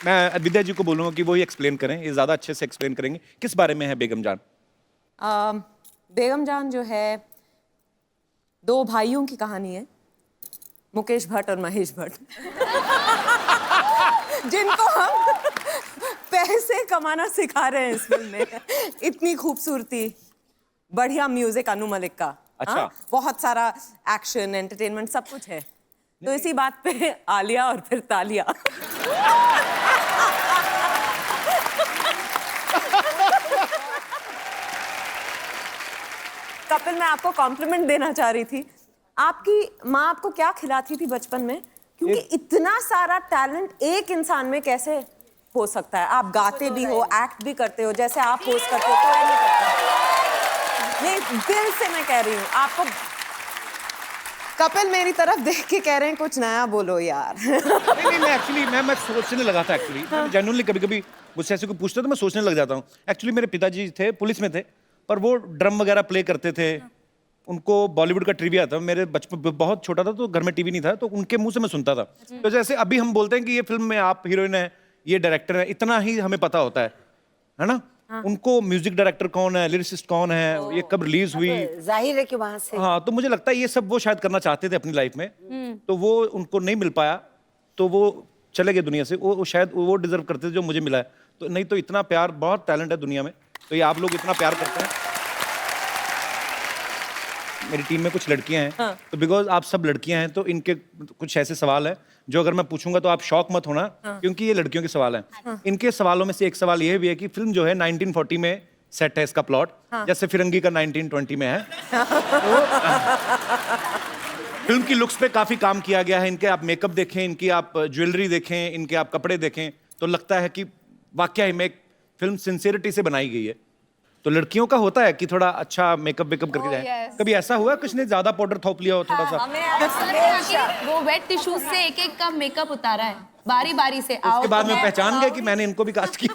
मैं विद्या जी को बोलूंगा कि वो ही एक्सप्लेन करें, ये ज्यादा अच्छे से एक्सप्लेन करेंगे। किस बारे में है बेगम जान? बेगम जान जो है, दो भाइयों की कहानी है, मुकेश भट्ट और महेश भट्ट, जिनको हम पैसे कमाना सिखा रहे हैं इस फिल्म में। इतनी खूबसूरती, बढ़िया म्यूजिक अनु मलिक का। अच्छा। बहुत सारा एक्शन, एंटरटेनमेंट, सब कुछ है। तो इसी बात पे आलिया और फिर तालिया। कपिल, मैं आपको कॉम्प्लीमेंट देना चाह रही थी। आपकी माँ आपको क्या खिलाती थी बचपन में? क्योंकि इतना सारा टैलेंट एक इंसान में कैसे हो सकता है? आप गाते भी हो, एक्ट भी करते हो, जैसे आप होस्ट करते हो, कोई नहीं करता। नहीं, दिल से मैं कह रही हूँ आपको। कपिल मेरी तरफ देख के कह रहे हैं कुछ नया बोलो यार। नहीं, मैं एक्चुअली मैं सोचने लगा था एक्चुअली। जेन्युइनली कभी-कभी मुझसे ऐसे कोई पूछता तो मैं सोचने लग जाता हूँ। एक्चुअली मेरे पिताजी थे, पुलिस में थे, पर वो ड्रम वगैरह प्ले करते थे। उनको बॉलीवुड का ट्रिविया था। मेरे बचपन बहुत छोटा था तो घर में टीवी नहीं था, तो उनके मुंह से मैं सुनता था। तो जैसे अभी हम बोलते हैं कि ये फिल्म में आप हीरोइन है, ये डायरेक्टर है, इतना ही हमें पता होता है ना? उनको म्यूजिक डायरेक्टर कौन है, लिरिसिस्ट कौन है, ये कब रिलीज हुई, जाहिर है कि वहां से। हाँ, तो मुझे लगता है ये सब वो शायद करना चाहते थे अपनी लाइफ में, तो वो उनको नहीं मिल पाया, तो वो चले गए दुनिया से। वो शायद वो डिजर्व करते थे जो मुझे मिला है। तो नहीं तो इतना प्यार, बहुत टैलेंट है दुनिया में, तो ये आप लोग इतना प्यार करते हैं। मेरी टीम में कुछ लड़कियां हैं, तो बिकॉज आप सब लड़कियां हैं तो इनके कुछ ऐसे सवाल हैं जो अगर मैं पूछूंगा तो आप शॉक मत होना, क्योंकि ये लड़कियों के सवाल हैं। इनके सवालों में से एक सवाल ये भी है कि फिल्म जो है 1940 में सेट है इसका प्लॉट, जैसे फिरंगी का 1920 में है। तो फिल्म की लुक्स पे काफी काम किया गया है। इनके आप मेकअप देखें, इनकी आप ज्वेलरी देखें, इनके आप कपड़े देखें, तो लगता है कि वाकई में एक फिल्म सिंसियरिटी से बनाई गई है। तो लड़कियों का होता है कि थोड़ा अच्छा मेकअप वेकअप करके जाए। कभी ऐसा हुआ कुछ ने ज्यादा पाउडर थोप लिया हो थोड़ा सा? वो वेट टिश्यूज से एक एक का मेकअप उतारा है बारी बारी से। उसके बाद में पहचान गए कि मैंने इनको भी कास्ट किया।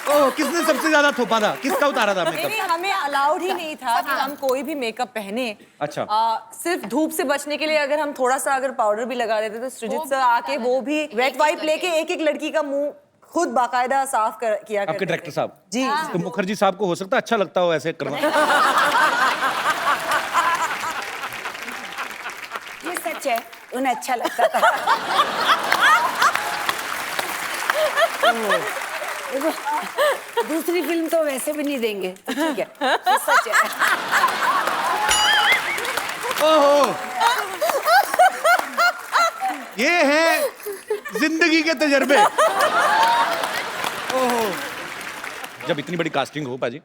ओह, किसने सबसे ज्यादा थोपा था? किसका उतारा था मेकअप? नहीं, हमें अलाउड ही नहीं था कि हम कोई भी मेकअप पहने। अच्छा। सिर्फ धूप से बचने के लिए अगर हम थोड़ा सा अगर पाउडर भी लगा देते तो सृजित सर आके वो भी वेट वाइप लेके एक एक लड़की का मुंह खुद बाकायदा साफ किया करते आपके डायरेक्टर साहब जी। तो मुखर्जी साहब को हो सकता है अच्छा लगता हो ऐसे करना। ये सच है, उन्हें अच्छा लगता था। देखो, दूसरी फिल्म तो वैसे भी नहीं देंगे, तो ठीक है, ये सच है। ओहो, ये है जिंदगी के तजर्बे। ओहो, जब इतनी बड़ी कास्टिंग हो पाजी,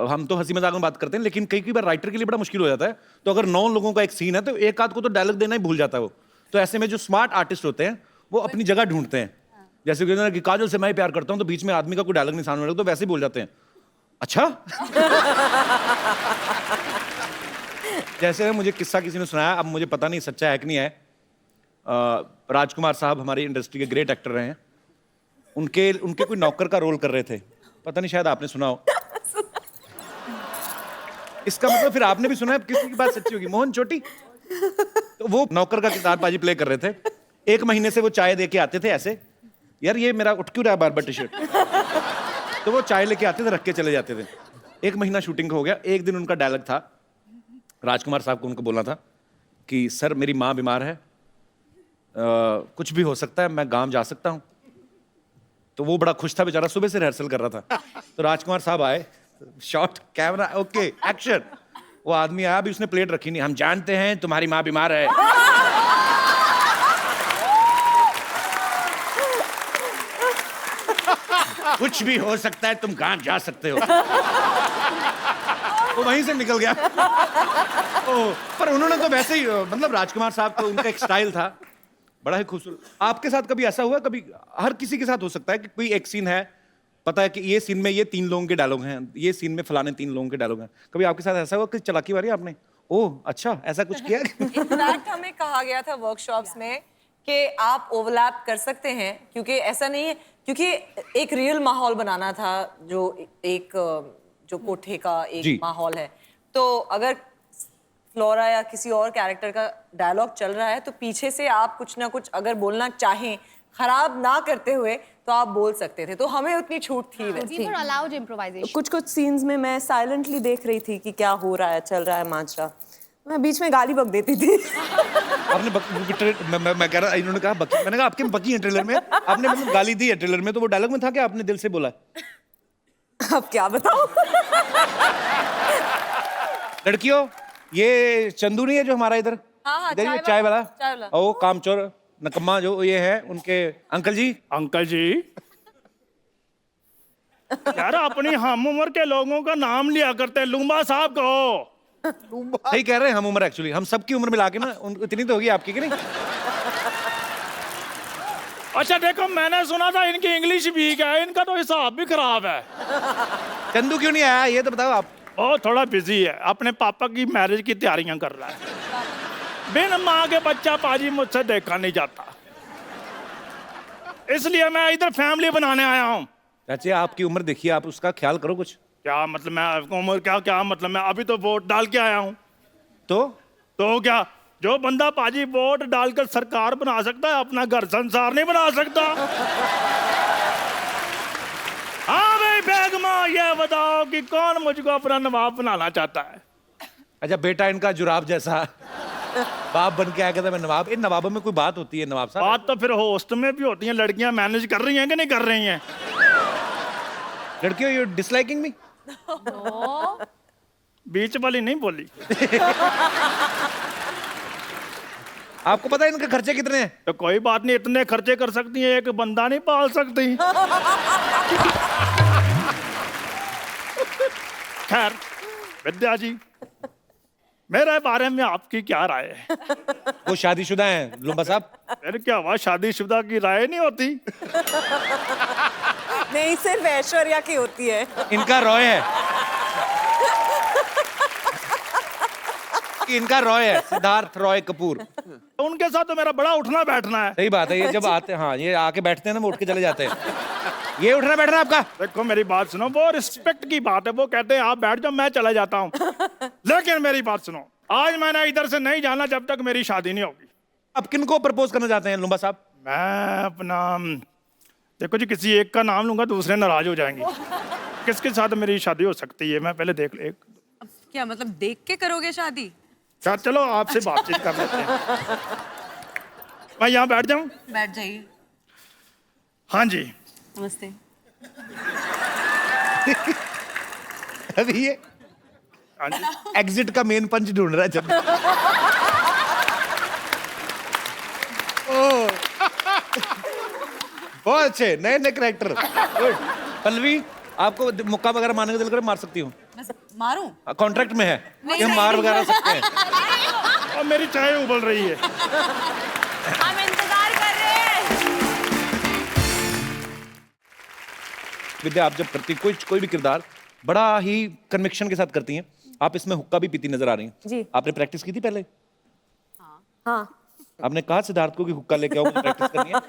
हम तो हंसी मजाक में बात करते हैं, लेकिन कई बार राइटर के लिए बड़ा मुश्किल हो जाता है। तो अगर 9 लोगों का एक सीन है तो एक आध को तो डायलॉग देना ही भूल जाता है वो। तो ऐसे में जो स्मार्ट आर्टिस्ट होते हैं वो अपनी जगह ढूंढते हैं। जैसे कि काजल से मैं प्यार करता हूं, तो बीच में आदमी का कोई डायलॉग नहीं सामने वाले को, तो वैसे ही बोल जाते हैं, अच्छा। जैसे मुझे किस्सा किसी ने सुनाया, अब मुझे पता नहीं सच्चा है कि नहीं है। राजकुमार साहब हमारी इंडस्ट्री के ग्रेट एक्टर रहे हैं। उनके कोई नौकर का रोल कर रहे थे, पता नहीं शायद आपने सुना हो। इसका मतलब फिर आपने भी सुना है, किसी की बात सच्ची होगी। मोहन चोटी, तो वो नौकर का किरदार बाजी प्ले कर रहे थे। 1 महीने से वो चाय दे के आते थे ऐसे, यार ये मेरा उठ क्यों रहा है बार-बार टी शर्ट। तो वो चाय लेके आते थे, रख के चले जाते थे। 1 महीना शूटिंग हो गया। एक दिन उनका डायलॉग था, राजकुमार साहब को उनको बोलना था कि सर मेरी माँ बीमार है, कुछ भी हो सकता है, मैं गांव जा सकता हूँ। तो वो बड़ा खुश था बेचारा, सुबह से रिहर्सल कर रहा था। तो राजकुमार साहब आए, शॉट, कैमरा, ओके, एक्शन। वो आदमी आया, अभी उसने प्लेट रखी नहीं। हम जानते हैं तुम्हारी माँ बीमार है। कुछ भी हो सकता है, तुम गांव जा सकते हो। वो वहीं से निकल गया। पर उन्होंने तो वैसे ही, मतलब राजकुमार साहब को उनका एक स्टाइल था, बड़ा ही खूबसूरत। आपके साथ कभी ऐसा हुआ? कभी हर किसी के साथ हो सकता है कि कोई एक सीन है, पता है कि ये सीन में ये 3 लोगों के डायलॉग हैं, ये सीन में फलाने 3 लोगों के डायलॉग हैं। कभी आपके साथ ऐसा हुआ कि चलाकी मारी आपने? ओह अच्छा, ऐसा कुछ किया? इनफैक्ट हमें कहा गया था वर्कशॉप्स में कि आप ओवरलैप कर सकते हैं, क्योंकि ऐसा नहीं है, क्योंकि एक रियल माहौल बनाना था, जो एक जो कोठे का एक माहौल है। तो अगर फ्लोरा या किसी और कैरेक्टर का डायलॉग चल रहा है तो पीछे से आप कुछ ना कुछ अगर बोलना चाहें खराब ना करते हुए तो आप बोल सकते थे, तो हमें उतनी छूट थी वैसे। We were allowed improvisation. कुछ सीन्स में मैं साइलेंटली देख रही थी कि क्या हो रहा है, चल रहा है माजरा, मैं बीच में गाली बक देती थी। आपने मैं कह रहा, इन्होंने कहा बकी, मैंने कहा आपके बकी है ट्रेलर में, आपने मतलब गाली दी है ट्रेलर में, तो वो डायलॉग में था कि आपने दिल से बोला है? अब क्या बताऊं? लड़कियों, ये चंदू नहीं है जो हमारा इधर, हाँ, इधर ये चाय वाला, चाय वाला। ओ कामचोर नकम्मा जो ये है, उनके अंकल जी। अंकल जी, यार अपनी हम उम्र के लोगों का नाम लिया करते हैं, लुम्बा साहब कहो। सही कह रहे हैं, हम उम्र एक्चुअली हम सबकी उम्र मिला के ना इतनी तो होगी आपकी कि नहीं? अच्छा देखो, मैंने सुना था इनकी इंग्लिश वीक है, इनका तो हिसाब भी खराब है। चंदू क्यों नहीं आया ये तो बताओ आप। वो थोड़ा बिजी है, अपने पापा की मैरिज की तैयारियां कर रहा है। बिन माँ के बच्चा पाजी मुझसे देखा नहीं जाता, इसलिए मैं इधर फैमिली बनाने आया हूँ। चाचे आपकी उम्र देखिए, आप उसका ख्याल करो कुछ। क्या मतलब मैं उम्र क्या मतलब मैं अभी तो वोट डाल के आया हूँ। तो क्या जो बंदा पाजी वोट डालकर सरकार बना सकता है, अपना घर संसार नहीं बना सकता। हाँ भाई बेगमा, ये बताओ कि कौन मुझको अपना नवाब बनाना चाहता है? अच्छा बेटा इनका जुराब जैसा बाप बन के आया था, मैं नवाब। इन नवाबों में कोई बात होती है नवाब साहब? बात तो फिर होस्ट में भी होती है, लड़कियां मैनेज कर रही हैं कि नहीं कर रही हैं? लड़कियों, यू डिसलाइकिंग मी? बीच वाली नहीं बोली। आपको पता है इनके खर्चे कितने हैं? तो कोई बात नहीं, इतने खर्चे कर सकती हैं, एक बंदा नहीं पाल सकती। खैर विद्या जी, मेरे बारे में आपकी क्या राय है? वो शादीशुदा हैं लुम्बा साहब। फिर क्या हुआ, शादीशुदा की राय नहीं होती? नहीं, सिर्फ ऐश्वर्या की होती है। इनका रॉय है, इनका रॉय है, सिद्धार्थ रॉय कपूर। उनके साथ तो मेरा बड़ा उठना बैठना है। सही बात है, ये जब आते हाँ ये आके बैठते हैं ना, वो उठ के चले जाते हैं। ये उठना बैठना आपका? देखो मेरी बात सुनो, वो रिस्पेक्ट की बात है, वो कहते हैं आप बैठ जाओ मैं चला जाता हूँ। लेकिन मेरी बात सुनो, आज मैंने इधर से नहीं जाना जब तक मेरी शादी नहीं होगी। अब किनको प्रपोज करना चाहते हैं लुम्बा साहब? मैं अपना, देखो जी, किसी एक का नाम लूंगा दूसरे नाराज हो जाएंगे। किसके साथ मेरी शादी हो सकती है, मैं पहले देख ले। क्या मतलब देख के करोगे शादी? चलो आपसे बातचीत कर लेते हैं। मैं यहाँ बैठ जाऊँ? बैठ जाइए। हाँ जी। नमस्ते। अभी ये हाँ जी। एग्जिट का मेन पंच ढूंढ रहा है जब। बहुत अच्छे नए नए कैरेक्टर। पल्लवी, आपको मुक्का वगैरह मारने का दिल करे मार सकती हूँ, बस मारूं? कॉन्ट्रैक्ट में है कि हम मार वगैरह सकते हैं। और मेरी चाय उबल रही है। हम इंतजार कर रहे हैं। विद्या, आप जब करती कोई भी किरदार बड़ा ही कन्विक्शन के साथ करती हैं। आप इसमें हुक्का भी पीती नजर आ रही हैं। जी। आपने प्रैक्टिस की थी पहले? हाँ। आपने कहा सिद्धार्थ को कि हुक्का लेके आओ, मुझे प्रैक्टिस करनी है।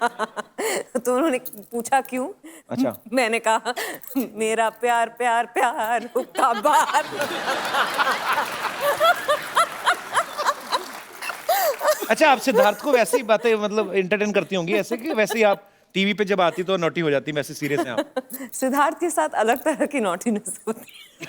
तो उन्होंने पूछा क्यों? अच्छा। मैंने कहा मेरा प्यार प्यार प्यार हुक्का बार। अच्छा, आप सिद्धार्थ को वैसे ही बातें मतलब एंटरटेन करती होंगी ऐसे, कि वैसे ही आप टीवी पे जब आती तो नॉटी हो जाती, वैसे सीरियस हैं आप? सिद्धार्थ के साथ अलग तरह की नॉटीनेस होती है।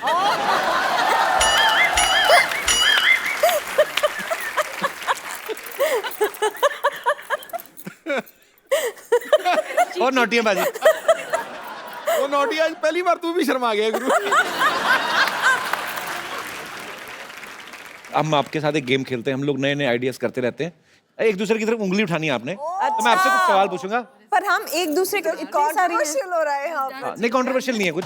और नॉटी है बाजी। वो नोटी आज पहली बार तू भी शर्मा गया गुरु। हम आपके साथ एक गेम खेलते हैं, हम लोग नए नए आइडियाज करते रहते हैं। एक दूसरे की तरफ उंगली उठानी है आपने, तो मैं आपसे कुछ सवाल पूछूंगा। पर हम एक दूसरे को कंट्रोवर्शियल हो रहा है यहाँ पे। हाँ, नहीं कंट्रोवर्शियल नहीं है कुछ।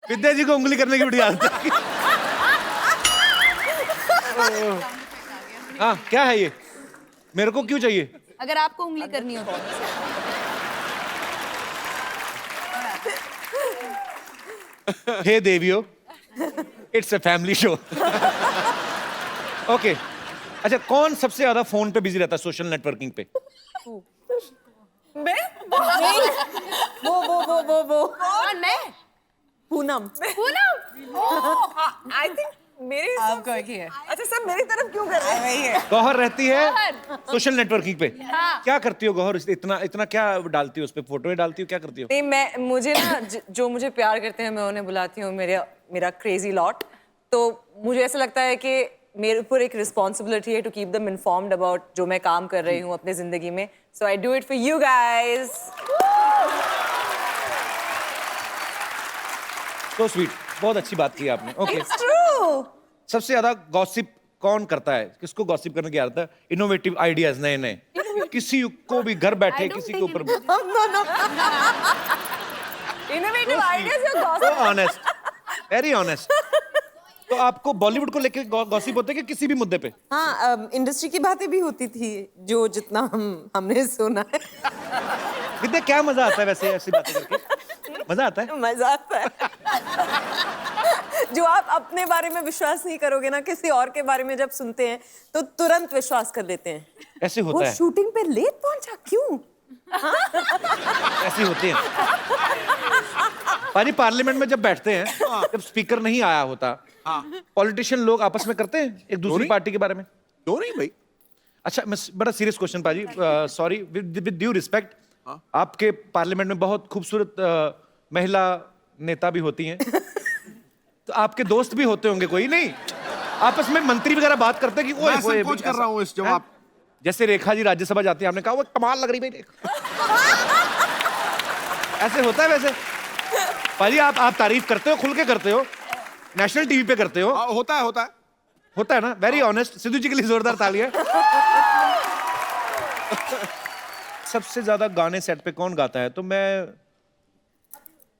विद्या जी को उंगली करने की बड़ी आदत है। हाँ, क्या है ये? मेरे को क्यों चाहिए? अगर आपको उंगली करनी हो तो। हे देवियो, it's a family show. Okay, अच्छा, कौन सबसे ज्यादा फोन पे बिजी रहता है सोशल नेटवर्किंग पे? वो कौन मैं पूनम। आई थिंक मेरे आपको एक ही है। अच्छा सब मेरी तरफ क्यों कर रहे हैं? गौहर रहती है सोशल नेटवर्किंग पे। क्या करती हो गौहर? इतना इतना क्या डालती हो उस पे? फोटो ही डालती हो, क्या करती हो? नहीं, मैं मुझे ना जो मुझे प्यार करते हैं मैं उन्हें बुलाती हूँ मेरा क्रेजी लॉट। तो मुझे ऐसा लगता है कि मेरे ऊपर एक रिस्पॉन्सिबिलिटी है to keep them informed about जो मैं काम कर रही हूँ अपने जिंदगी में। So I do it for you guys. तो स्वीट, बहुत अच्छी बात की आपने। Okay, true. सबसे ज्यादा गॉसिप कौन करता है? किसको गॉसिप करने की आदत है? इनोवेटिव आइडियाज नए नए, किसी को भी घर बैठे किसी के ऊपर। इनोवेटिव आइडियाज और गॉसिप। Honest, very honest. तो आपको बॉलीवुड को लेके गॉसिप होते हैं कि किसी भी मुद्दे पे? हाँ, इंडस्ट्री की बातें भी होती थी जो जितना हमने सुना है। विद्या, क्या मजा आता है वैसे ऐसी बातें करके? मजा आता है? मजा आता है। जो आप अपने बारे में विश्वास नहीं करोगे ना, किसी और के बारे में जब सुनते हैं तो तुरंत विश्वास कर लेते हैं। ऐसे वो होता है, शूटिंग पे लेट पहुंचा क्यों? ऐसे होते हैं। पाजी, पार्लियामेंट में जब बैठते हैं, जब स्पीकर नहीं आया होता, पॉलिटिशियन लोग आपस में करते हैं एक दूसरी पार्टी के बारे में? क्यों नहीं भाई? अच्छा, मैं बड़ा सीरियस क्वेश्चन पाजी, सॉरी, विद ड्यू रिस्पेक्ट, आपके पार्लियामेंट में बहुत खूबसूरत महिला नेता भी होती हैं, तो आपके दोस्त भी होते होंगे कोई? नहीं, आपस में मंत्री वगैरह बात करते हैं कि ओए मैं होए, संकोच कर रहा हूँ इस जवाब। जैसे रेखा जी राज्यसभा जाती है, आपने कहा वो कमाल लग रही भाई रेखा। ऐसे होता है वैसे? पाजी, आप तारीफ करते हो, खुल के करते हो, नेशनल टीवी पे करते हो। होता है होता है। होता है ना? Very honest. सिद्धू जी के लिए जोरदार तालियां। सबसे ज्यादा गाने सेट पे कौन गाता है? तो मैं,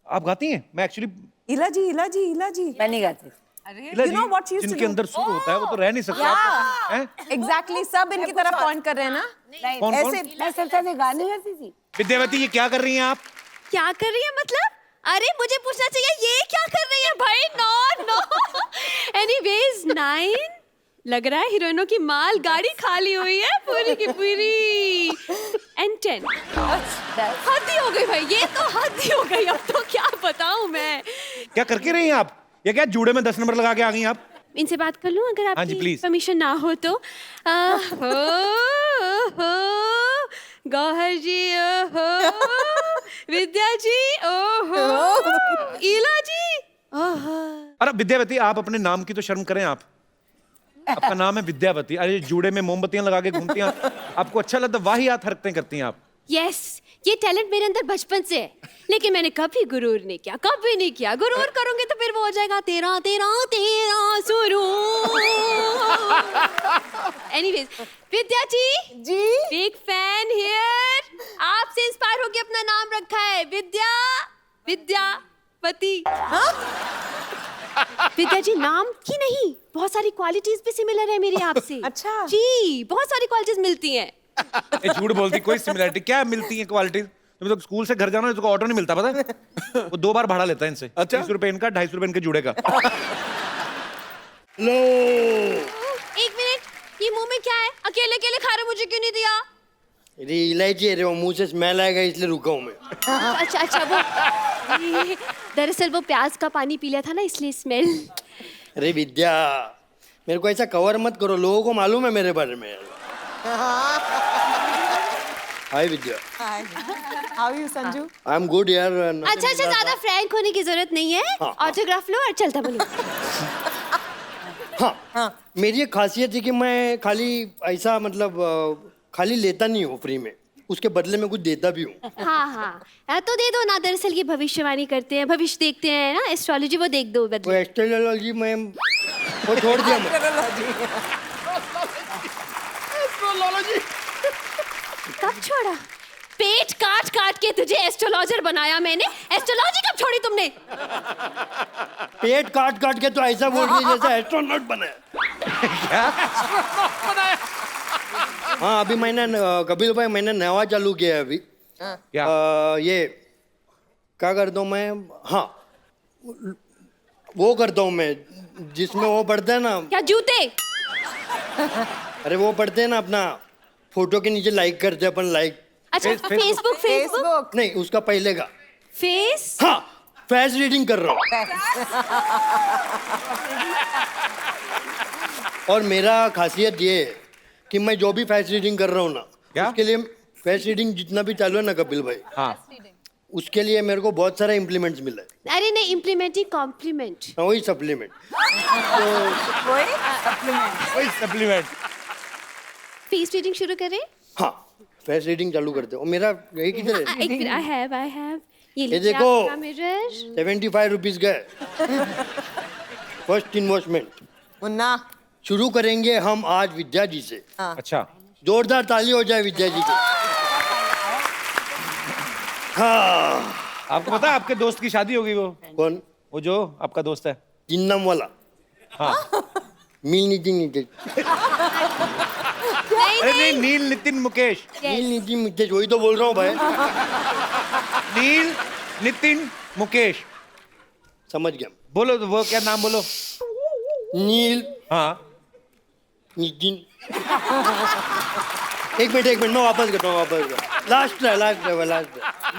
आप गाती हैं? मैं एक्चुअली इला जी। मैं नहीं गाती। You know what she used to जिनके do? अंदर सुर होता है वो तो रह नहीं सकता। हैं? Exactly, सब इनकी तरफ पॉइंट कर रहे हैं ना? कौन कौन? ऐसे मैं सबसे ज्यादा गाने गाती थी। विद्यावती, ये क्या कर रही हैं आप? क्या कर रही है मतलब? अरे मुझे पूछना चाहिए ये क्या कर रही है भाई? नो। एनीवेज 9 लग रहा है हीरोइनों की माल गाड़ी खाली हुई है पूरी की पूरी। एंड 10 हद ही हो गई भाई, ये तो हद ही हो गई। अब तो क्या बताऊं मैं। क्या करके रही हैं आप? ये क्या जूड़े में 10 नंबर लगा के आ गई आप? इनसे बात कर लूं अगर हाँ जी, आपकी please. परमिशन ना हो तो? गौहर जी, ओहो, विद्या जी, ओहो, ईला जी, ओहो। अरे विद्यावती, आप अपने नाम की तो शर्म करें आप। आपका नाम है विद्यावती, अरे जूड़े में मोमबत्तियां लगा के घूमती हैं, आपको अच्छा लगता? वाहियात हरकतें करती हैं आप। यस, ये टैलेंट मेरे अंदर बचपन से है, लेकिन मैंने कभी गुरूर नहीं किया, कभी नहीं किया। गुरूर करूंगे तो फिर वो हो जाएगा तेरा तेरा तेरा सुरूर। Anyways, Vidya ji, big fan here. आपसे इंस्पायर होके अपना नाम रखा है विद्यावती। विद्या जी नाम की नहीं, बहुत सारी क्वालिटीज भी सिमिलर है मेरी आपसे। अच्छा। जी, बहुत सारी क्वालिटीज मिलती हैं। ये झूठ बोलती, कोई सिमिलरिटी क्या मिलती है क्वालिटीज? तुम्हें तो स्कूल से घर जाना है तो ऑटो नहीं मिलता, पता है? वो 2 बार भाड़ा लेता है इनसे। अच्छा। 30 रुपए इनका, 250 रुपए इनके जुड़े का। लो, एक मिनट, ये मुंह में क्या है? अकेले अकेले खा रहे, मुझे क्यों नहीं दिया? अरे इलायची है रे, वो मुंह से स्मेल आएगा इसलिए रुका हूँ मैं। अच्छा, वो दरअसल वो प्याज का पानी पी लिया था ना, इसलिए स्मेल। अरे विद्या, मेरे को ऐसा कवर मत करो, लोगों को मालूम है मेरे बारे में। हाय विद्या। How are you, Sanju? I am good यार। अच्छा, ज्यादा फ्रैंक होने की जरूरत नहीं है। हाँ। ऑटोग्राफ लो और चलता बोलो। हाँ, मेरी एक खासियत है कि मैं खाली ऐसा मतलब खाली लेता नहीं हूँ फ्री में, उसके बदले में कुछ देता भी हूँ। हाँ, तो दे दो ना। दरअसल ये भविष्यवाणी करते हैं, भविष्य देखते हैं ना, एस्ट्रोलॉजी, वो देख दो वो बदले। एस्ट्रोलॉजी में वो छोड़ दिया मैं। कब छोड़ा? पेट काट काट के तुझे एस्ट्रोलॉजर बनाया मैंने। एस्ट्रोलॉजी कब छोड़ी तुमने? पेट काट काट के तो ऐसा बोल रही जैसे एस्ट्रोनॉट बने। हाँ, अभी मैंने कपिल भाई, मैंने नया चालू किया है अभी। क्या? ये क्या करता हूँ मैं? हाँ, वो करता हूँ मैं जिसमें वो पड़ता है ना। क्या जूते? अरे वो पढ़ते हैं ना अपना फोटो के नीचे लाइक करते हैं अपन लाइक। अच्छा फेसबुक फेसबुक नहीं उसका पहले का। फेस हाँ फेस रीडिंग कर रहा हूँ। और मेरा खासियत ये है कि मैं जो भी फेस रीडिंग कर रहा हूँ ना क्या? उसके लिए फेस रीडिंग जितना भी चालू है ना कपिल भाई, हाँ उसके लिए मेरे को बहुत सारा इम्प्लीमेंट्स मिला है। अरे नहीं इम्प्लीमेंटिंग कॉम्प्लीमेंट हाँ, वही सप्लीमेंट। वही सप्लीमेंट। फेस रीडिंग शुरू करें। हाँ फेस रीडिंग चालू करते हो। मेरा यही किधर है? एक मिनट आई हैव ये लीजिए देखो। आपका मिरर 75 रुपीज गए फर्स्ट इन्वेस्टमेंट। मुन्ना शुरू करेंगे हम आज विद्या जी से। अच्छा जोरदार ताली हो जाए विद्या जी की। हाँ आपको पता है आपके दोस्त की शादी होगी? वो कौन? वो जो आपका दोस्त है। जिन्नम वाला। हाँ नील नितिन नितेश। अरे नहीं नील नितिन मुकेश। नील नितिन नितेश वही तो बोल रहा हूँ भाई। नील नितिन मुकेश समझ गया। बोलो तो वो क्या नाम बोलो। नील हाँ नितिन। एक मिनट मैं वापस करता हूँ लास्ट ट्राई।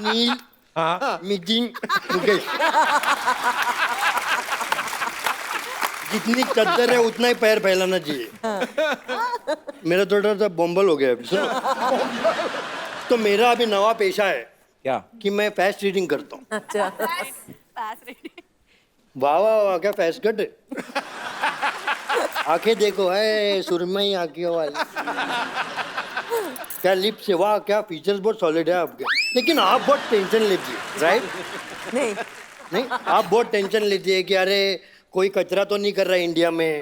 नील हाँ नितिन मुकेश। जितनी चद्दर है उतना ही पैर फैलाना चाहिए। मेरा थोड़ा सा बम्बल हो गया अभी सुनो। तो मेरा अभी नवा पेशा है क्या? कि मैं फेस रीडिंग करता हूँ। अच्छा वाह वाह वाह क्या फेस कट है। आंखें देखो है सुरमई आंखों वाली। क्या लिप्स है, वाह क्या फीचर्स बहुत सॉलिड है आपके। लेकिन आप बहुत टेंशन लेती है राइट? नहीं आप बहुत टेंशन लेती है कि अरे कोई कचरा तो नहीं कर रहा है इंडिया में।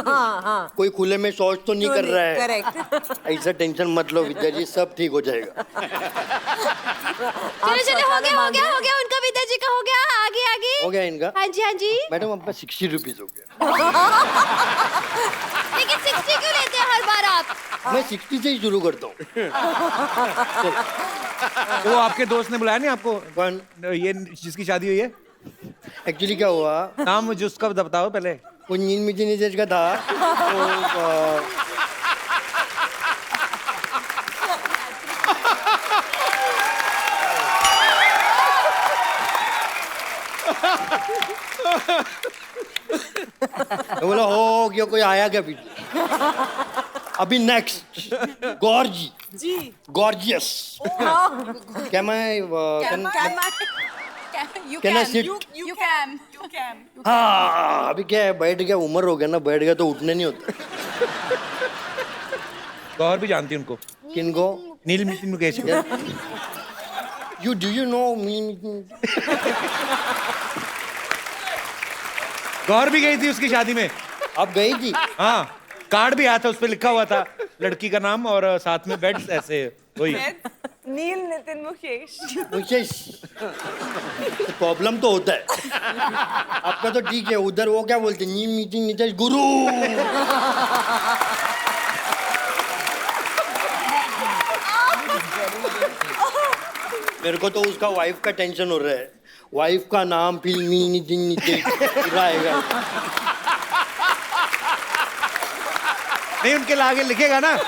हाँ कोई खुले में शौच तो नहीं कर रहा है। करेक्ट। ऐसा टेंशन मत लो विद्या जी, सब ठीक हो जाएगा। चलो हो गया उनका विद्या जी का हो गया। आगे हो गया इनका? हाँ जी मैडम आपका 60 रुपीज हो गया। लेकिन 60 क्यों लेते हैं हर बार आप? मैं 60 से ही शुरू करता हूँ। तो वो आपके दोस्त ने बुलाया नहीं आपको? कौन? ये जिसकी शादी हुई है। एक्चुअली क्या हुआ, नाम मुझे उसका बताओ पहले। वो नील मिटी नितेश का था। तो बोला हो गया, कोई आया क्या पीछे? अभी नेक्स्ट गॉर्जियस। क्या मैं कैन आई सिट? हाँ अभी क्या है, बैठ गया, उम्र हो गया ना, बैठ गया तो उठने नहीं होता। गौर भी जानती उनको। किनको? Neel Nitin Mukesh. You do you know me? गौर भी गई थी उसकी शादी में। आप गई थी? हाँ कार्ड भी आया था, उस पर लिखा हुआ था लड़की का नाम और साथ में बेड्स ऐसे वही। नील नितिन मुकेश। विशेष प्रॉब्लम तो होता है। आपका तो ठीक है, उधर वो क्या बोलते हैं, नीम मीटिंग नीतीश गुरु। मेरे को तो उसका वाइफ का टेंशन हो रहा है। वाइफ का नाम फिल्मी नितिन नीतीश रहेगा। नहीं उनके आगे लिखेगा ना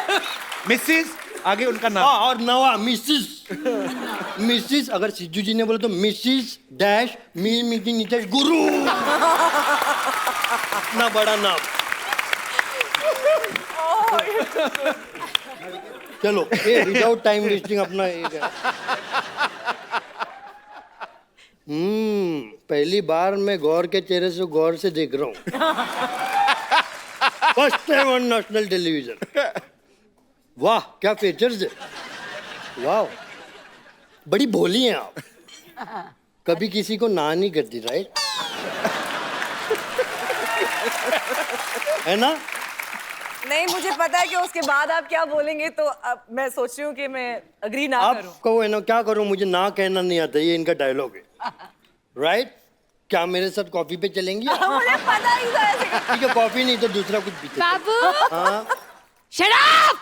मिसेस, आगे उनका नाम। हाँ और नवा मिसिस अगर सिद्धू जी ने बोले तो मिसिस डैश मी मीटिंग नीतीश गुरु। इतना बड़ा नाम। चलो विदाउट टाइम वेस्टिंग अपना एक है। पहली बार मैं गौर के चेहरे से गौर से देख रहा हूँ। First time on national television. वाह क्या फीचर्स है, वाह बड़ी भोली हैं आप। कभी किसी को ना नहीं करती राइट? है ना? नहीं मुझे पता है कि उसके बाद आप क्या बोलेंगे, तो अब मैं सोच रही हूँ कि मैं अग्री ना करूँ। आप कहो है ना, क्या करूं, मुझे ना कहना नहीं आता, ये इनका डायलॉग है राइट? क्या मेरे साथ कॉफी पे चलेंगी? मुझे पता ही था ऐसे। ठीक है कॉफी नहीं तो दूसरा कुछ पीते। बाबू हाँ शट अप।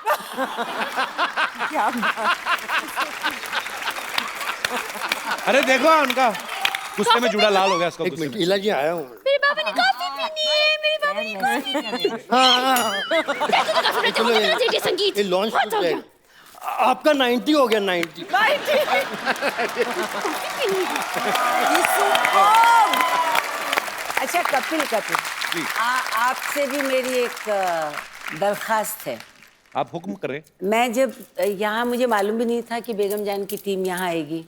अरे देखो उनका गुस्से में जूड़ा लाल हो गया उसका। एक मिनट, इलाजी आया हूँ। मेरे बाबू ने कॉफी पीनी है, मेरे बाबू ने चलो ये लॉन्च हो जाएगा। आपका 90 हो गया 90। अच्छा कपिल आपसे भी मेरी एक दरखास्त है। आप हुक्म करें। मैं जब यहाँ मुझे मालूम भी नहीं था कि बेगम जान की टीम यहाँ आएगी।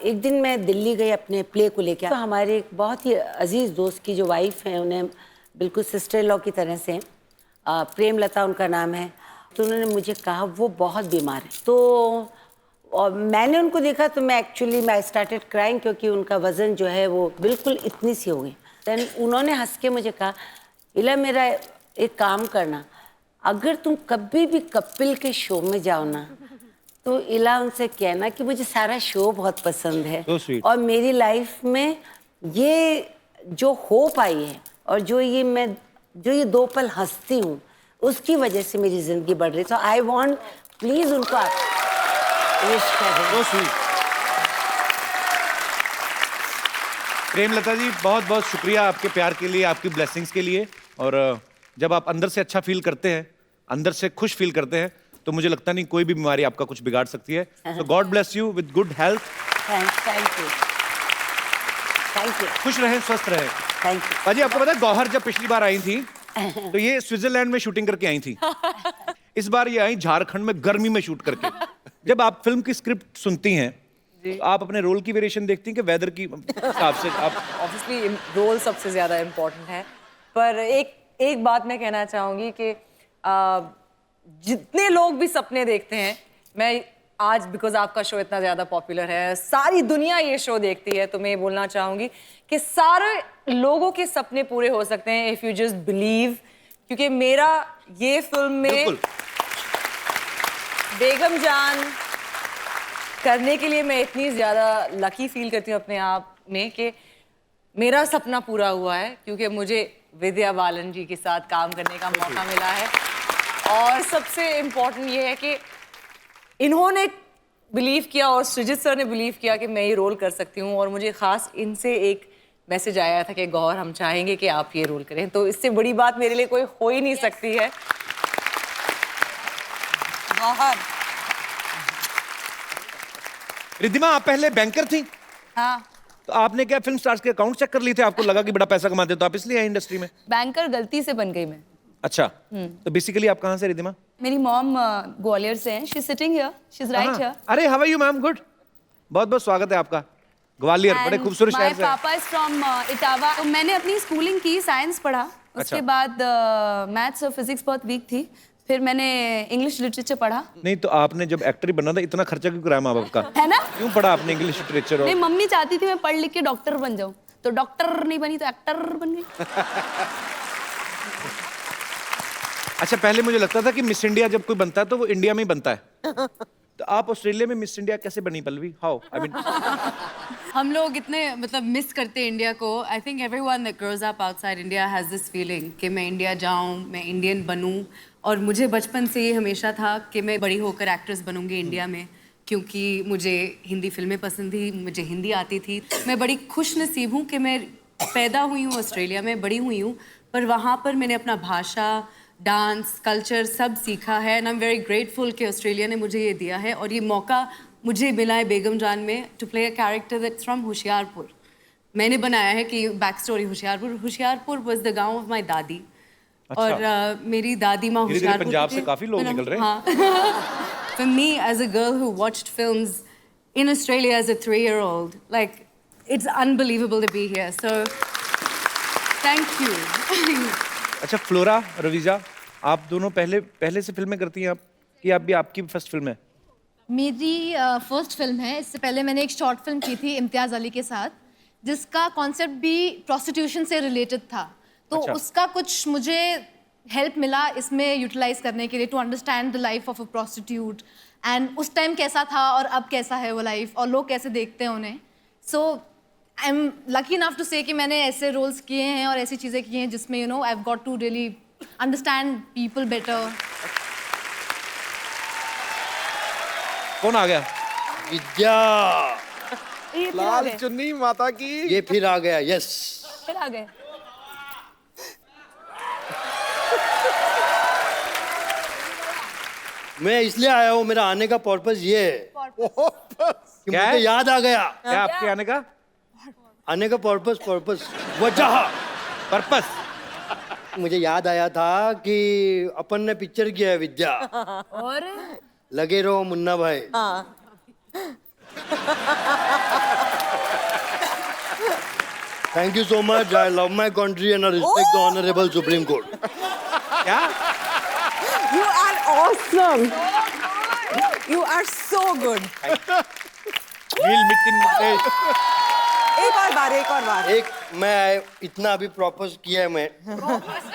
एक दिन मैं दिल्ली गई अपने प्ले को लेकर, तो हमारे एक बहुत ही अजीज दोस्त की जो वाइफ है, उन्हें बिल्कुल सिस्टर लॉ की तरह से, प्रेमलता उनका नाम है, तो उन्होंने मुझे कहा वो बहुत बीमार है। तो और मैंने उनको देखा तो मैं आई स्टार्टेड क्राइंग, क्योंकि उनका वज़न जो है वो बिल्कुल इतनी सी हो गई। देन उन्होंने हंस के मुझे कहा, इला मेरा एक काम करना, अगर तुम कभी भी कपिल के शो में जाओ ना, तो इला उनसे कहना कि मुझे सारा शो बहुत पसंद है So sweet. और मेरी लाइफ में ये जो होप आई है और जो ये 2 पल हंसती हूँ, उसकी वजह से मेरी जिंदगी बढ़ रही। तो आई वांट प्लीज उनको विश करें। So sweet. प्रेमलता जी, बहुत बहुत शुक्रिया आपके प्यार के लिए, आपकी ब्लेसिंग्स के लिए। और जब आप अंदर से अच्छा फील करते हैं, अंदर से खुश फील करते हैं, तो मुझे लगता नहीं कोई भी बीमारी आपका कुछ बिगाड़ सकती है। So God bless you with good health. Thank you. खुश रहें, स्वस्थ रहें। Thank you. पाजी, आपको पता है गौहर जब पिछली बार आई थी तो ये स्विट्जरलैंड में शूटिंग करके आई थी। इस बार ये आई झारखंड में गर्मी में शूट करके। जब आप फिल्म की स्क्रिप्ट सुनती हैं तो आप अपने रोल की वेरिएशन देखती हैं कि वेदर की हिसाब से? आप ऑब्वियसली रोल सबसे ज़्यादा इम्पोर्टेंट है, पर एक बात मैं कहना चाहूँगी कि जितने लोग भी सपने देखते हैं, मैं आज बिकॉज आपका शो इतना ज़्यादा पॉपुलर है, सारी दुनिया ये शो देखती है, तो मैं ये बोलना चाहूँगी कि सारे लोगों के सपने पूरे हो सकते हैं इफ़ यू जस्ट बिलीव। क्योंकि मेरा ये फिल्म में बेगम जान करने के लिए मैं इतनी ज़्यादा लकी फील करती हूँ अपने आप में कि मेरा सपना पूरा हुआ है, क्योंकि मुझे विद्या बालन जी के साथ काम करने का मौका मिला है। और सबसे इम्पोर्टेंट ये है कि इन्होंने बिलीव किया और सृजित सर ने बिलीव किया कि मैं ये रोल कर सकती हूँ। और मुझे ख़ास इनसे एक मैसेज आया था कि गौहर, हम चाहेंगे कि आप ये रोल करें, तो इससे बड़ी बात मेरे लिए कोई हो ही नहीं सकती है। गौहर। रिद्धिमा, आप पहले बैंकर थी? हाँ। तो आपने क्या फिल्म स्टार्स के अकाउंट चेक कर लिए थे? आपको लगा कि बड़ा पैसा कमाते तो आप इसलिए आए इंडस्ट्री में? बैंकर गलती से बन गई मैं। अच्छा, तो बेसिकली आप कहाँ से रिद्धिमा? मेरी मॉम ग्वालियर से हैं। She is sitting here, she is right here. अरे how are you ma'am? Good, बहुत बहुत स्वागत है आपका। ग्वालियर बड़े खूबसूरत शहर से। माय पापा इज फ्रॉम इटावा। तो मैंने अपनी स्कूलिंग की, साइंस पढ़ा, उसके बाद मैथ्स और फिजिक्स बहुत वीक थी, फिर मैंने इंग्लिश लिटरेचर पढ़ा। नहीं तो आपने जब एक्टर ही बनना था, इतना खर्चा क्यों कराया माँ बाप का? है ना? क्यों पढ़ा आपने इंग्लिश लिटरेचर? और नहीं, मम्मी चाहती थी मैं पढ़ लिख के डॉक्टर बन जाऊं, तो डॉक्टर नहीं बनी तो एक्टर बन गई। अच्छा, पहले मुझे लगता था कि मिस इंडिया जब कोई बनता है तो वो इंडिया में ही बनता है। तो आप ऑस्ट्रेलिया में मिस इंडिया कैसे बनी पल्लवी? हाउ? आई मीन हम लोग इतने मतलब मिस करते हैं इंडिया को। I think everyone that grows up outside India has this feeling कि मैं इंडिया जाऊं, मैं इंडियन बनूं। और मुझे बचपन से ये हमेशा था कि मैं बड़ी होकर एक्ट्रेस बनूंगी इंडिया में, क्योंकि मुझे हिंदी फिल्में पसंद थी, मुझे हिंदी आती थी। मैं बड़ी खुश नसीब हूँ कि मैं पैदा हुई हूँ ऑस्ट्रेलिया में, बड़ी हुई हूँ, पर वहाँ पर मैंने अपना भाषा, डांस, कल्चर सब सीखा है। And I am very grateful कि ऑस्ट्रेलिया ने मुझे ये दिया है और ये मौका मुझे मिला है बेगम जान में to play a character that's from Hoshiarpur. मैंने बनाया है कि back story Hoshiarpur was the gaon of my dadi. अच्छा। और मेरी दादी माँ होशियारपुर पंजाब से काफी लोग निकल रहे हैं। हाँ। For me as a girl who watched films in Australia as a 3-year-old, like it's unbelievable to be here. So thank you. अच्छा, फ्लोरा, रवीजा, आप दोनों पहले से फिल्में करती हैं आप, कि आप भी आपकी फर्स्ट फिल्म है? मेरी फर्स्ट फिल्म है। इससे पहले मैंने एक शॉर्ट फिल्म की थी इम्तियाज़ अली के साथ, जिसका कॉन्सेप्ट भी प्रोस्टिट्यूशन से रिलेटेड था। तो अच्छा। उसका कुछ मुझे हेल्प मिला इसमें यूटिलाइज करने के लिए, to understand the life of a prostitute and उस टाइम कैसा था और अब कैसा है वो लाइफ और लोग कैसे देखते हैं उन्हें। So I am lucky enough to say कि मैंने ऐसे रोल्स किए हैं और ऐसी चीज़ें की हैं जिसमें you know I have got to really understand people better. कौन आ गया? विद्या। लाल चुन्नी माता की। ये फिर आ गया। यस, फिर आ गए। मैं इसलिए आया हूँ, मेरा आने का पर्पस ये है कि क्या मुझे है? याद आ गया। क्या आपके आने का आने का पर्पस वजह पर्पस? मुझे याद आया था कि अपन ने पिक्चर किया है विद्या, और लगे रहो मुन्ना भाई। Thank you so much. I love my country and I respect the honourable supreme court. क्या? You are awesome. You are so good. नील मितिन मुकेश। एक और बार एक मैं इतना अभी प्रॉपोज किया है मैं,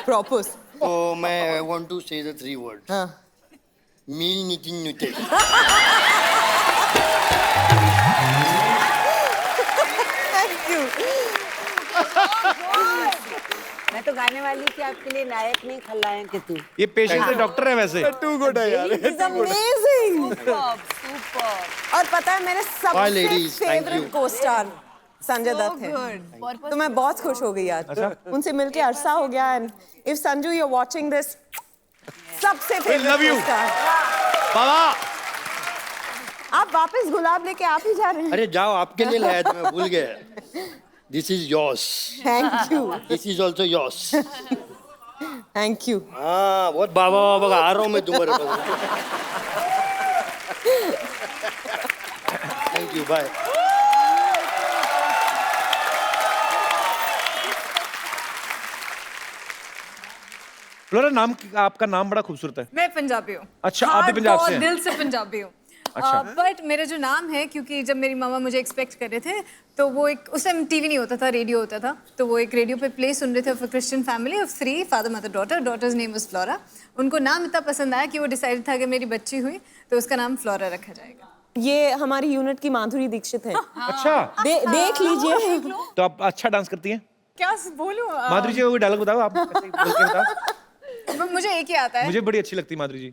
प्रॉपोज। तो मैं want to say the 3 words. मील नितिन नुते। Thank you. मैं तो गाने वाली थी आपके लिए, नायक नहीं खलनायक है तू। ये पेशेंट से डॉक्टर है वैसे। टू गुड है यार। It's amazing. और पता है मेरे Bye, सबसे ladies. Thank favourite you. Co-star Sanjay Dutt है। तो मैं बहुत खुश हो गई आज। उनसे मिलके अरसा हो गया। And if Sanju you are watching this, सबसे love favourite you. Co-star. Baba आप वापस गुलाब लेके आप ही जा रहे हैं। अरे जाओ, आपके लिए लाया था, मैं भूल गया। This is yours. Thank you. This is also yours. Thank you. हाँ, बहुत बाबा बाबा आ रहा हूँ मैं तुम्हारे पास। Thank you, bye. फ्लोरा, नाम आपका नाम बड़ा खूबसूरत है। मैं पंजाबी हूँ। अच्छा, आप भी पंजाब से हैं? दिल से पंजाबी हूँ। अच्छा। बट मेरा जो नाम है, क्योंकि जब मेरी मामा मुझे एक्सपेक्ट कर रहे थे, तो वो एक, उस टाइम टीवी नहीं होता था, रेडियो होता था, तो वो एक रेडियो पे प्ले सुन रहे थे of a Christian family of 3, father mother daughter. Daughter's name was Flora. उनको नाम इतना पसंद आया कि वो डिसाइड था कि मेरी बच्ची हुई तो उसका नाम फ्लोरा रखा जाएगा। ये हमारी यूनिट की माधुरी दीक्षित है। अच्छा, देख लीजिए। तो आप अच्छा डांस करती हैं? क्या बोलूं? माधुरी जी कोई डायलॉग बताओ आप, ऐसे ही बोल के बताओ। मुझे एक ही आता है। मुझे बड़ी अच्छी लगती है माधुरी जी।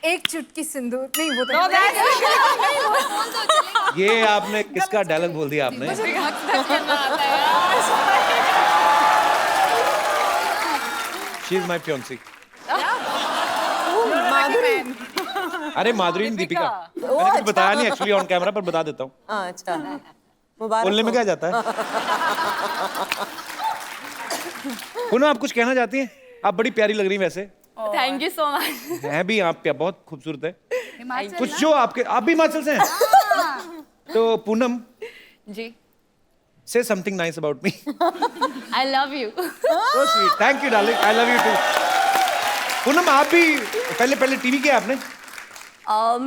एक चुटकी सिंदूर। नहीं, वो तो ये आपने किसका डायलॉग बोल दिया आपने? She is my fiancee. Madhuri. अरे माधुरी नहीं, दीपिका। मैंने कुछ बताया नहीं एक्चुअली ऑन कैमरा, पर बता देता हूँ। अच्छा, मुबारक। बोलने में क्या जाता है? पुनः आप कुछ कहना चाहती हैं? आप बड़ी प्यारी लग रही हैं वैसे। Thank you so much. हैं भी आप बहुत खूबसूरत है। कुछ जो आपके, आप भी हिमाचल से हैं? तो पूनम जी, say something nice about me. I love you. So sweet. Thank you, darling. I love you too. Poonam, आप भी पहले टीवी किया आपने?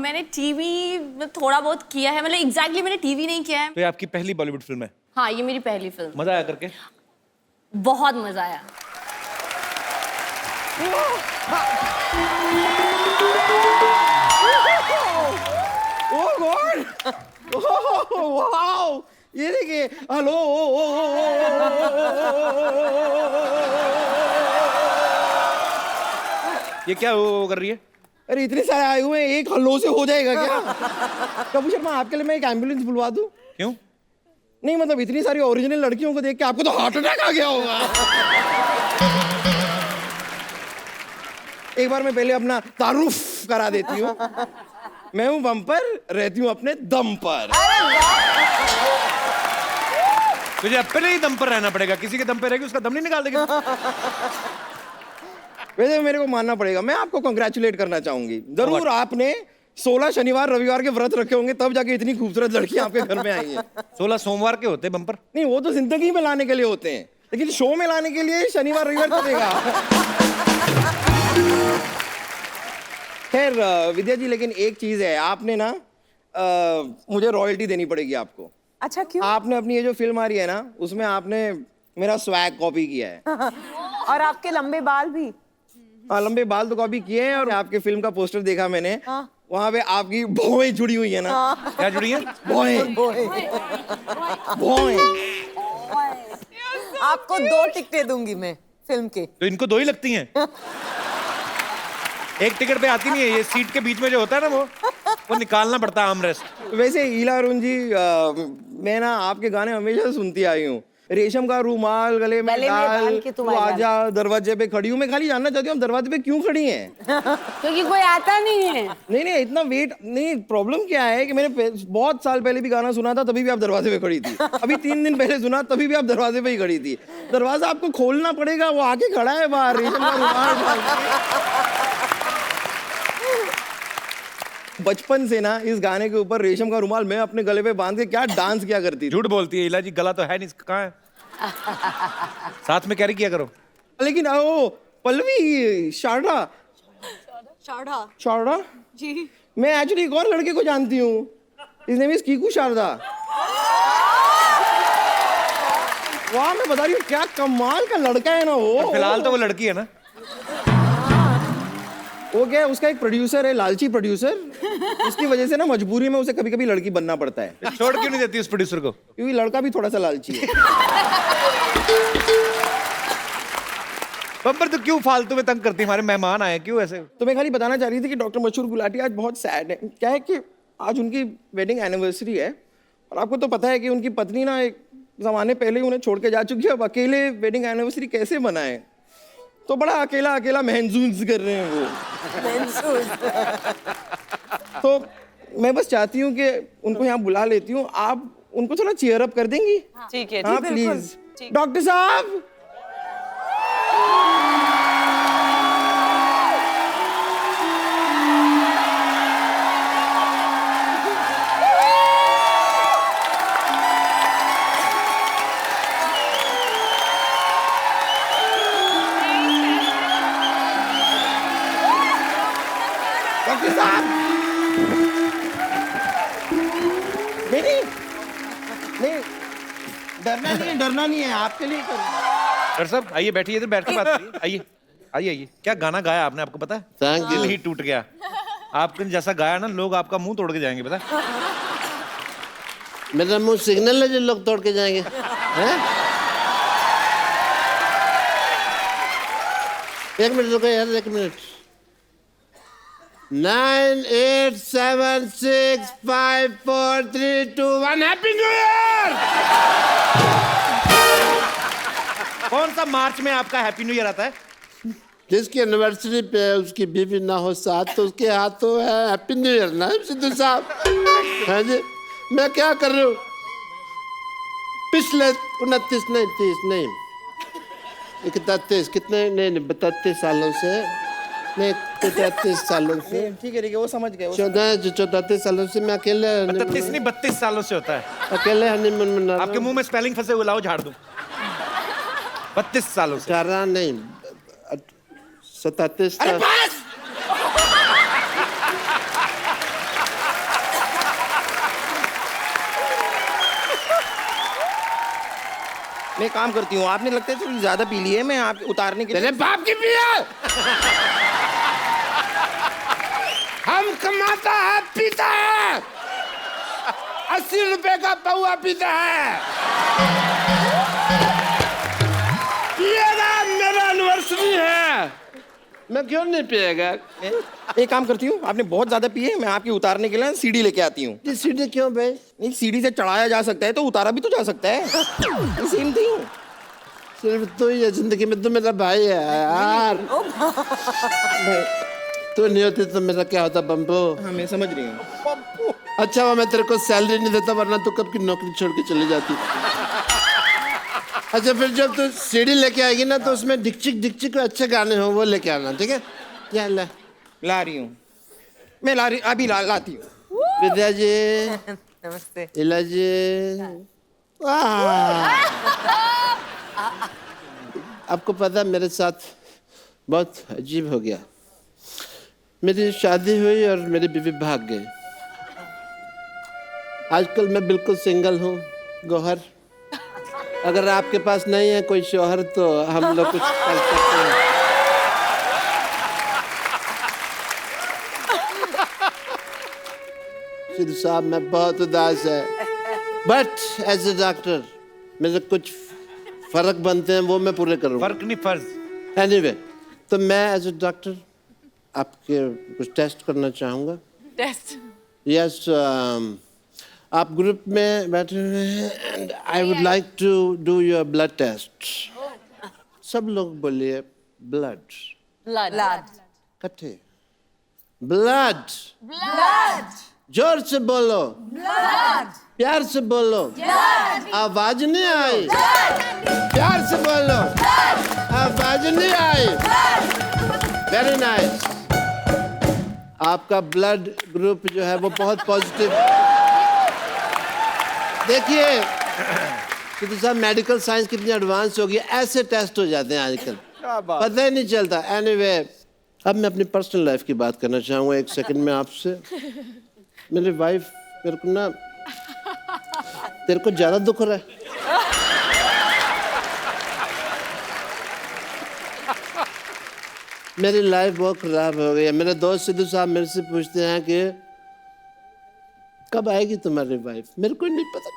मैंने टीवी में थोड़ा बहुत किया है, मतलब एग्जैक्टली मैंने टीवी नहीं किया है। तो ये आपकी पहली बॉलीवुड फिल्म है? हाँ, ये मेरी पहली फिल्म। मजा आया करके? बहुत मजा आया। ओह गॉड, वाओ, ये देखिए, हेलो। ये क्या वो कर रही है? अरे इतने सारे आए हुए हैं, एक हल्लो से हो जाएगा क्या? कपूर शर्मा, आपके लिए मैं एक एम्बुलेंस बुलवा दूं? क्यों? नहीं मतलब इतनी सारी ओरिजिनल लड़कियों को देख के आपको तो हार्ट अटैक आ गया होगा। एक बार मैं पहले अपना तारुफ करा देती हूँ। मैं हूँ बम्पर, रहती हूँ अपने दम पर। तुझे अपने ही दम पर रहना पड़ेगा, किसी के दम पे रहेगी उसका दम नहीं निकाल देगी। वैसे मेरे को मानना पड़ेगा, मैं आपको कंग्रेचुलेट करना चाहूंगी। जरूर आपने 16 शनिवार रविवार के व्रत रखे होंगे, तब जाके इतनी खूबसूरत लड़कियां आपके घर में आई हैं। 16 सोमवार के होते बम्पर? नहीं, वो तो जिंदगी में लाने के लिए होते हैं, लेकिन शो में लाने के लिए शनिवार रविवार चलेगा। खैर विद्या जी, लेकिन एक चीज है, आपने ना मुझे रॉयल्टी देनी पड़ेगी आपको। अच्छा, क्यों? आपने अपनी ये जो फिल्म आ रही है ना, उसमें आपने मेरा स्वैग कॉपी किया है। और आपके लंबे बाल भी। हाँ, लंबे बाल तो कॉपी किए हैं। और आपके फिल्म का पोस्टर देखा मैंने, वहाँ पे आपकी भौएं जुड़ी हुई है ना। क्या जुड़ी है? भौएं। भौएं। आपको 2 टिकटें दूंगी मैं फिल्म के। तो इनको 2 ही लगती हैं? एक टिकट पे आती नहीं है, ये सीट के बीच में जो होता है ना वो निकालना पड़ता है आर्म रेस्ट। वैसे ईला अरुण जी, मैं ना आपके गाने हमेशा सुनती आई हूँ, रेशम का रूमाल गले में गले में डाल डाल के तुम तू आ आजा, दरवाजे पे खड़ी हूँ। मैं खाली जानना चाहती हूँ आप दरवाजे पे क्यों खड़ी हैं? क्योंकि कोई आता नहीं है। नहीं इतना वेट नहीं। प्रॉब्लम क्या है कि मैंने बहुत साल पहले भी गाना सुना था, तभी भी आप दरवाजे पे खड़ी थी। अभी 3 दिन पहले सुना, तभी भी आप दरवाजे पे ही खड़ी थी। दरवाजा आपको खोलना पड़ेगा, वो आके खड़ा है बाहर रेशम का रुमाल डाल के। बचपन से ना इस गाने के ऊपर रेशम का रुमाल मैं अपने गले पे बांध के क्या डांस किया करती थी। झूठ बोलती है इला जी, गला तो है नहीं, कहाँ है? साथ में कैरी किया करो। लेकिन ओ पल्लवी, शारदा शारदा जी मैं एक्चुअली एक और लड़के को जानती हूँ। इस नेम इज कीकू शारदा। वाह, मैं बता रही हूँ क्या कमाल का लड़का है ना वो। फिलहाल तो वो लड़की है ना। वो क्या है, उसका एक प्रोड्यूसर है, लालची प्रोड्यूसर। उसकी वजह से ना मजबूरी में उसे कभी कभी लड़की बनना पड़ता है। छोड़ क्यों नहीं देती उस प्रोड्यूसर को? क्योंकि लड़का भी थोड़ा सा लालची है। बब्बर तो क्यों फालतू में तंग करती है? हमारे मेहमान आए, क्यों ऐसे? तो मैं खाली बताना चाह रही थी कि डॉक्टर मशहूर गुलाटी आज बहुत सैड है। क्या है कि आज उनकी वेडिंग एनिवर्सरी है और आपको तो पता है कि उनकी पत्नी ना एक ज़माने पहले ही उन्हें छोड़ के जा चुकी है। अब अकेले वेडिंग एनिवर्सरी कैसे मनाएं? तो बड़ा अकेला अकेला महसूस कर रहे हैं वो। तो मैं बस चाहती हूँ कि उनको यहाँ बुला लेती हूँ, आप उनको थोड़ा चीयर अप कर देंगी? ठीक है, हाँ प्लीज। डॉक्टर साहब, डॉक्टर साहब, नहीं डरना नहीं है, आपके लिए कर। डॉक्टर साहब आइए, बैठिए, इधर बैठ के बात करिए। आइए आइए आइए। क्या गाना गाया आपने, आपको पता है? Thank you. दिल ही टूट गया। आपने जैसा गाया ना, लोग आपका मुंह तोड़ के जाएंगे, पता है? मेरा मुंह सिग्नल है जो लोग तोड़ के जाएंगे हैं? एक मिनट रुको यार, एक मिनट। 9 8 7 6 5 4 3 2 1 happy new year. कौन सा मार्च में आपका हैप्पी न्यू ईयर आता है? जिसकी एनिवर्सरी पे उसकी बीवी ना हो साथ, तो उसके हाथों है हैप्पी न्यू ईयर ना सिद्धू साहब। हाँ जी, मैं क्या कर रही हूँ? पिछले 29 नहीं 30 नहीं 31 कितने नहीं 32 सालों से नहीं 33 सालों से, ठीक है वो समझ गए। 34 सालों से मैं अकेले 32 नहीं 32 सालों से होता है। अकेले हनीमून मना रहा हूँ। आपके मुंह में स्पेलिंग फंसे हुए, लाओ झाड़ दूं। 32 सालों से। 18 नहीं 37। मैं काम करती हूँ, आपने लगता है थोड़ी ज्यादा पी ली है, मैं आप उतारने के लिए। तेरे बाप की पिया। हम कमाता है पीता है, 80 रुपए का पौआ पीता है। पिएगा, मेरा एनिवर्सरी है, मैं क्यों नहीं पिएगा? एक काम करती हूँ, आपने बहुत ज्यादा पी है, मैं आपकी उतारने के लिए सीढ़ी लेके आती हूँ। सीढ़ी क्यों भाई? नहीं, सीढ़ी से चढ़ाया जा सकता है तो उतारा भी तो जा सकता है। Same thing. सिर्फ तू ही है जिंदगी में, तू मेरा भाई है यार। तू नहीं होती तो मेरा क्या होता बम्बो? हाँ मैं समझ रही हूँ। अच्छा वो मैं तेरे को सैलरी नहीं देता, वरना तू कब की नौकरी छोड़ के चली जाती। अच्छा फिर जब तू सीढ़ी लेके आएगी ना, तो उसमें डिक्चिक को अच्छे गाने हो वो लेके आना, ठीक है? क्या ला रही हूँ मैं, अभी लाती हूँ। विद्या जी, नमस्ते। इला जी, आपको पता मेरे साथ बहुत अजीब हो गया। मेरी शादी हुई और मेरी बीवी भाग गई। आजकल मैं बिल्कुल सिंगल हूँ गौहर। अगर आपके पास नहीं है कोई शौहर तो हम लोग कुछ कर सकते हैं। सिद्धू साहब मैं बहुत उदास है, बट एज ए डॉक्टर मेरे कुछ फर्क बनते हैं, वो मैं पूरे करूँगा। फर्क नहीं, फर्ज। एनीवे, तो मैं एज ए डॉक्टर आपके कुछ टेस्ट करना चाहूँगा। टेस्ट? यस, आप ग्रुप में बैठे हुए हैं and I would like to do your blood test. सब लोग बोलिए ब्लड। ब्लड इकट्ठे ब्लड। जोर से बोलो। प्यार से बोलो। आवाज नहीं आई। प्यार से बोलो। आवाज नहीं आई। Very nice. आपका ब्लड ग्रुप जो है वो बहुत पॉजिटिव। देखिए सिद्धू साहब, मेडिकल साइंस कितनी एडवांस हो गई, ऐसे टेस्ट हो जाते हैं आजकल, पता ही नहीं चलता। एनीवे, अब मैं अपनी पर्सनल लाइफ की बात करना चाहूँगा एक सेकंड में आपसे। मेरी वाइफ मेरे को ना, तेरे को ज्यादा दुख हो रहा है। मेरी लाइफ बहुत खराब हो गई है। मेरे दोस्त सिद्धू साहब मेरे से पूछते हैं कि कब आएगी तुम्हारी वाइफ, मेरे को नहीं पता।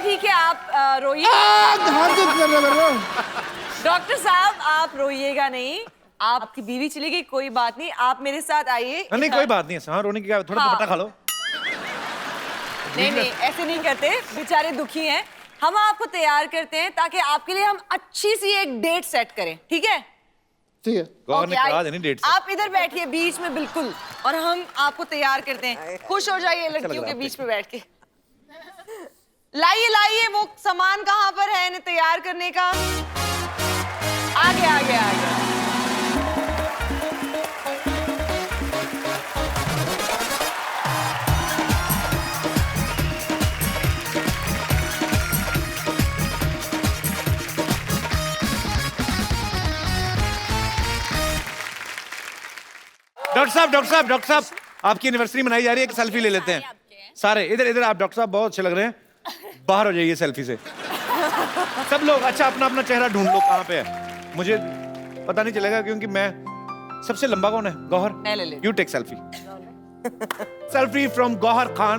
ठीक है, आप रोइए। डॉक्टर साहब, आप रोइएगा नहीं। आपकी बीवी चली गई, कोई बात नहीं, आप मेरे साथ आइए। नहीं कोई बात नहीं है, हाँ रोने की क्या, थोड़ा दुपट्टा खा लो। नहीं ऐसे नहीं करते, बेचारे दुखी हैं। हम आपको तैयार करते हैं ताकि आपके लिए हम अच्छी सी एक डेट सेट करें, ठीक है? ठीक है। गौर ने कहा देनी डेट से। आप इधर बैठिए बीच में बिल्कुल, और हम आपको तैयार करते हैं। खुश हो जाइए लड़कियों के बीच में बैठ के। लाइए वो सामान कहाँ पर है इन्हें तैयार करने का। आगे। डॉक्टर साहब आपकी एनिवर्सरी मनाई जा रही है, एक सेल्फी ले लेते हैं सारे। इधर आप डॉक्टर साहब बहुत अच्छे लग रहे हैं, बाहर हो जाइए सेल्फी से सब लोग। अच्छा अपना अपना चेहरा ढूंढ लो कहाँ पे है, मुझे पता नहीं चलेगा क्योंकि मैं सबसे लंबा कौन है? Gauhar, you take selfie. Selfie from Gauhar Khan.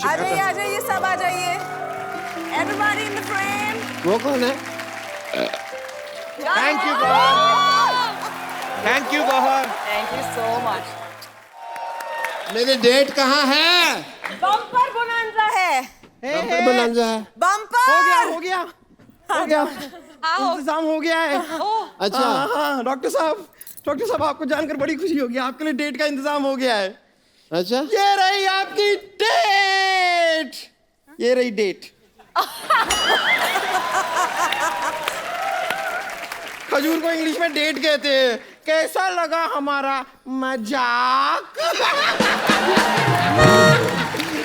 आ जाइए सब आ जाइए। Everybody in the frame. वो कौन है? Thank you Gauhar, thank you Gauhar, thank you so much. मेरी डेट कहाँ है? बम्पर बोनांजा है। बम्पर बोनांजा है। बम्पर हो गया इंतजाम हो गया है। अच्छा हाँ डॉक्टर साहब आपको जानकर बड़ी खुशी होगी, आपके लिए डेट का इंतजाम हो गया है। अच्छा, ये रही आपकी डेट, ये रही डेट। खजूर को इंग्लिश में डेट कहते हैं। कैसा लगा हमारा मजाक?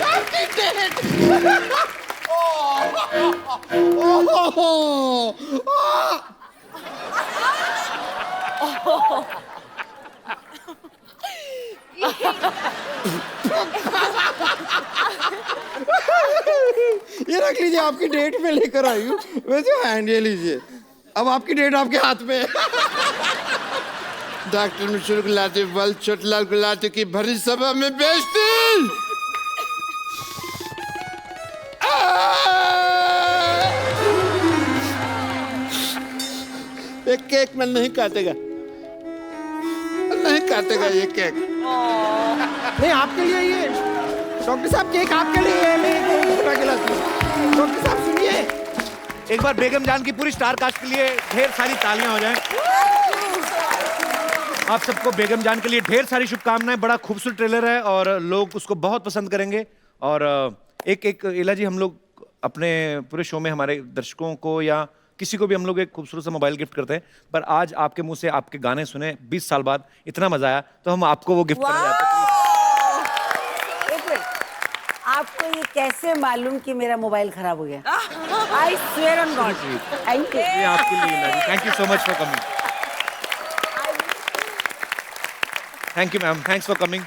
आपकी डेट। ये रख लीजिए, आपकी डेट में लेकर आई हूँ। वैसे हैंड ये लीजिए, अब आपकी डेट आपके हाथ में है। डॉक्टर मिश्र गुलाटी बल छोटलाल गुलाटी की भरी सभा में बेइज्जती। एक केक में नहीं काटेगा ये केक। नहीं आपके लिए ये डॉक्टर साहब, केक आपके लिए है। मैं उठा के लाती हूँ। डॉक्टर साहब सुनिए, एक बार बेगम जान की पूरी स्टार कास्ट के लिए ढेर सारी तालियां हो जाएं। आप सबको बेगम जान के लिए ढेर सारी शुभकामनाएं। बड़ा खूबसूरत ट्रेलर है और लोग उसको बहुत पसंद करेंगे। और एक इला जी, हम लोग अपने पूरे शो में हमारे दर्शकों को या किसी को भी हम लोग एक खूबसूरत सा मोबाइल गिफ्ट करते हैं, पर आज आपके मुंह से आपके गाने सुने 20 साल बाद, इतना मजा आया तो हम आपको वो गिफ्ट करने जाते हैं। एक मिनट, आपको ये कैसे मालूम कि मेरा मोबाइल खराब हो गया? I swear on God. Thank you. ये आपके लिए Ila ji, thank you so much for coming. Thank you ma'am, thanks for coming.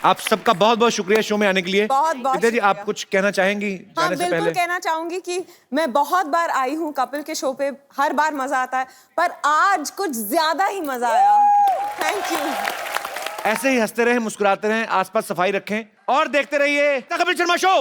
आप सबका बहुत बहुत शुक्रिया शो में आने के लिए। बहुत विद्या जी, आप कुछ कहना चाहेंगी जाने से बिल्कुल पहले? कहना चाहूंगी कि मैं बहुत बार आई हूँ कपिल के शो पे, हर बार मजा आता है, पर आज कुछ ज्यादा ही मजा आया। Thank you. ऐसे ही हंसते रहें, मुस्कुराते रहें, आसपास सफाई रखें और देखते रहिए द कपिल शर्मा शो।